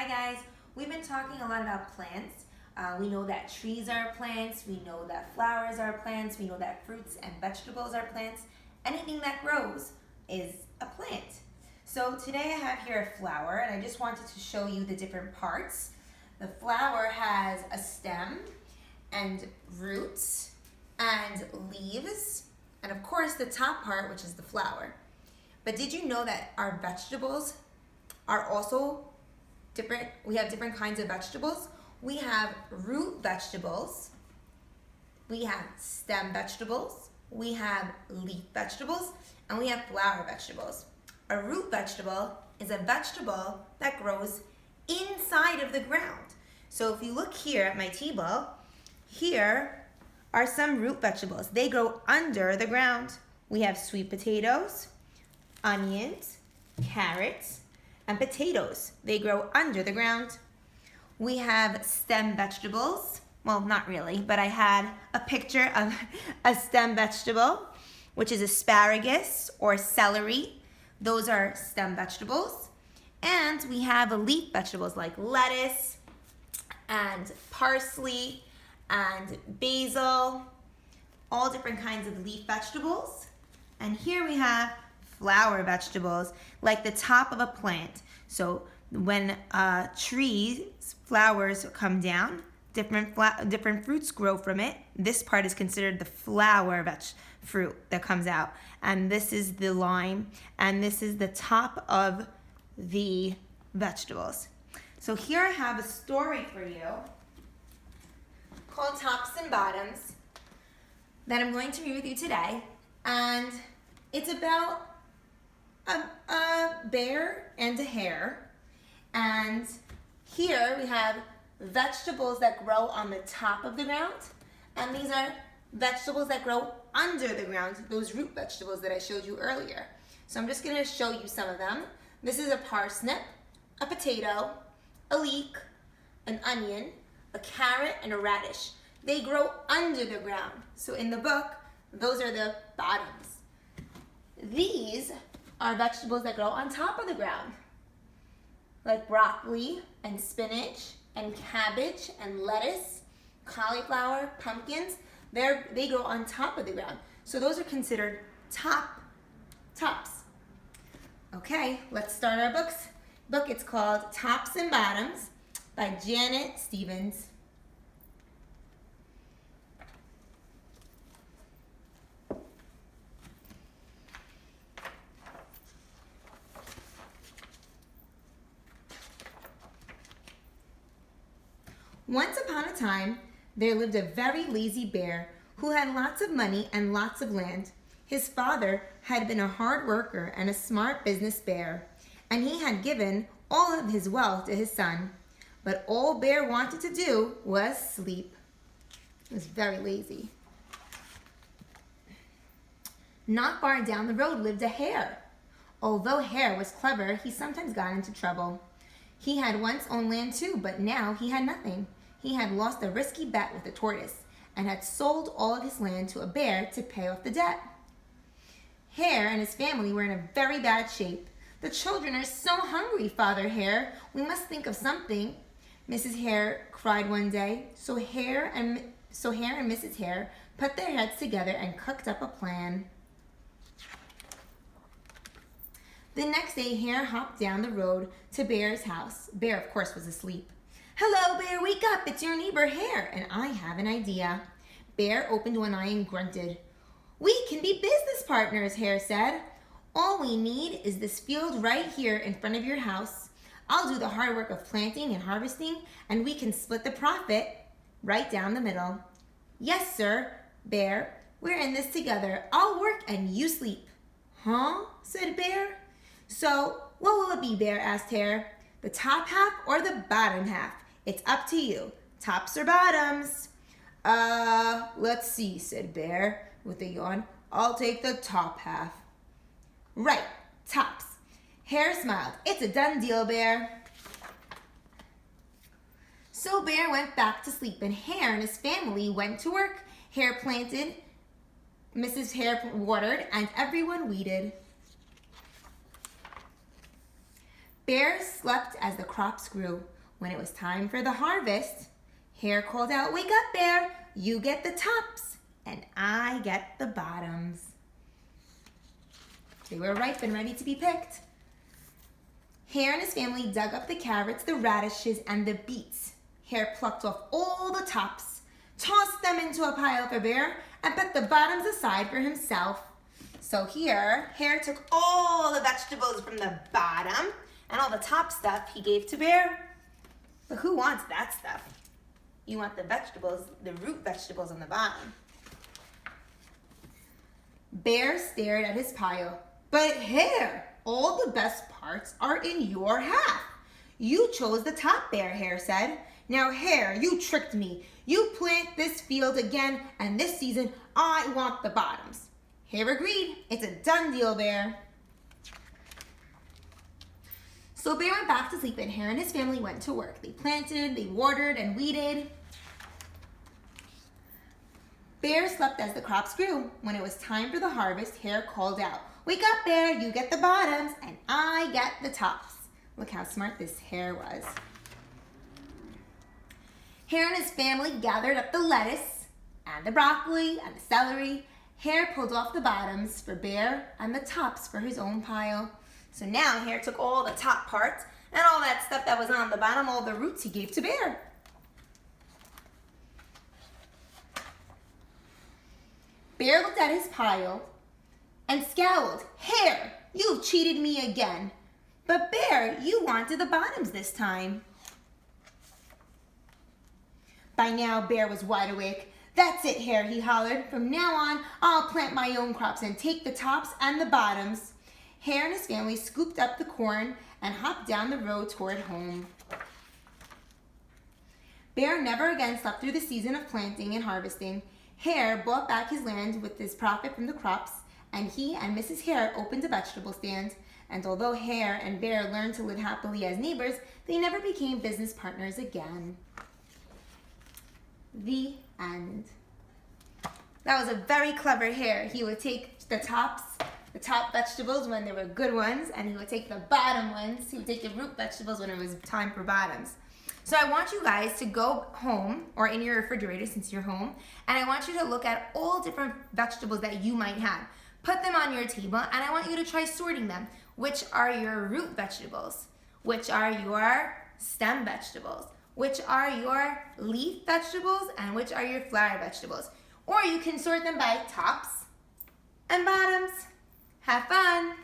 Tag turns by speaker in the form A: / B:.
A: Hi guys, we've been talking a lot about plants. We know that trees are plants, we know that flowers are plants, we know that fruits and vegetables are plants. Anything that grows is a plant. So today I have here a flower and I just wanted to show you the different parts. The flower has a stem and roots and leaves and of course the top part, which is the flower. But did you know that our vegetables are also different? We have different kinds of vegetables. We have root vegetables, we have stem vegetables, we have leaf vegetables, and we have flower vegetables. A root vegetable is a vegetable that grows inside of the ground. So if you look here at my table, here are some root vegetables. They grow under the ground. We have sweet potatoes, onions, carrots, and potatoes. They grow under the ground. We have stem vegetables. Well, not really, but I had a picture of a stem vegetable, which is asparagus or celery. Those are stem vegetables. And we have leaf vegetables like lettuce and parsley and basil, all different kinds of leaf vegetables. And here we have flower vegetables, like the top of a plant. So when trees, flowers come down, different fruits grow from it. This part is considered the flower fruit that comes out. And this is the lime, and this is the top of the vegetables. So here I have a story for you called Tops and Bottoms that I'm going to read with you today. And it's about a bear and a hare. And here we have vegetables that grow on the top of the ground. And these are vegetables that grow under the ground, those root vegetables that I showed you earlier. So I'm just going to show you some of them. This is a parsnip, a potato, a leek, an onion, a carrot, and a radish. They grow under the ground. So in the book, those are the bottoms. These are vegetables that grow on top of the ground, like broccoli and spinach and cabbage and lettuce, cauliflower, pumpkins. They grow on top of the ground. So those are considered tops. Okay, let's start our book. It's called Tops and Bottoms by Janet Stevens. Once upon a time, there lived a very lazy bear who had lots of money and lots of land. His father had been a hard worker and a smart business bear, and he had given all of his wealth to his son. But all Bear wanted to do was sleep. He was very lazy. Not far down the road lived a hare. Although Hare was clever, he sometimes got into trouble. He had once owned land too, but now he had nothing. He had lost a risky bet with a tortoise and had sold all of his land to a bear to pay off the debt. Hare and his family were in a very bad shape. The children are so hungry, Father Hare. We must think of something, Mrs. Hare cried one day. So Hare and Mrs. Hare put their heads together and cooked up a plan. The next day, Hare hopped down the road to Bear's house. Bear, of course, was asleep. Hello, Bear, wake up. It's your neighbor, Hare, and I have an idea. Bear opened one eye and grunted. We can be business partners, Hare said. All we need is this field right here in front of your house. I'll do the hard work of planting and harvesting, and we can split the profit right down the middle. Yes, sir, Bear. We're in this together. I'll work and you sleep. Huh? Said Bear. So, what will it be, Bear? Asked Hare. The top half or the bottom half? It's up to you. Tops or bottoms? Let's see, said Bear with a yawn. I'll take the top half. Right, tops. Hare smiled. It's a done deal, Bear. So Bear went back to sleep and Hare and his family went to work. Hare planted, Mrs. Hare watered, and everyone weeded. Bear slept as the crops grew. When it was time for the harvest, Hare called out, "Wake up, Bear! You get the tops, and I get the bottoms." They were ripe and ready to be picked. Hare and his family dug up the carrots, the radishes, and the beets. Hare plucked off all the tops, tossed them into a pile for Bear, and put the bottoms aside for himself. So here, Hare took all the vegetables from the bottom, and all the top stuff he gave to Bear. But who wants that stuff? You want the vegetables, the root vegetables on the bottom. Bear stared at his pile. "But Hare, all the best parts are in your half. You chose the top, Bear," Hare said. "Now, Hare, you tricked me. You plant this field again, and this season I want the bottoms." Hare agreed. "It's a done deal, Bear." So Bear went back to sleep, and Hare and his family went to work. They planted, they watered, and weeded. Bear slept as the crops grew. When it was time for the harvest, Hare called out, "Wake up, Bear! You get the bottoms, and I get the tops." Look how smart this Hare was. Hare and his family gathered up the lettuce, and the broccoli, and the celery. Hare pulled off the bottoms for Bear, and the tops for his own pile. So now Hare took all the top parts and all that stuff that was on the bottom, all the roots, he gave to Bear. Bear looked at his pile and scowled. "Hare, you've cheated me again. But Bear, you wanted the bottoms this time." By now, Bear was wide awake. "That's it, Hare," he hollered. "From now on, I'll plant my own crops and take the tops and the bottoms." Hare and his family scooped up the corn and hopped down the road toward home. Bear never again slept through the season of planting and harvesting. Hare bought back his land with his profit from the crops, and he and Mrs. Hare opened a vegetable stand. And although Hare and Bear learned to live happily as neighbors, they never became business partners again. The end. That was a very clever Hare. He would take the top vegetables when they were good ones, and he would take the bottom ones. He would take the root vegetables when it was time for bottoms. So I want you guys to go home, or in your refrigerator since you're home, and I want you to look at all different vegetables that you might have. Put them on your table, and I want you to try sorting them. Which are your root vegetables? Which are your stem vegetables? Which are your leaf vegetables? And which are your flower vegetables? Or you can sort them by tops and bottoms. Have fun!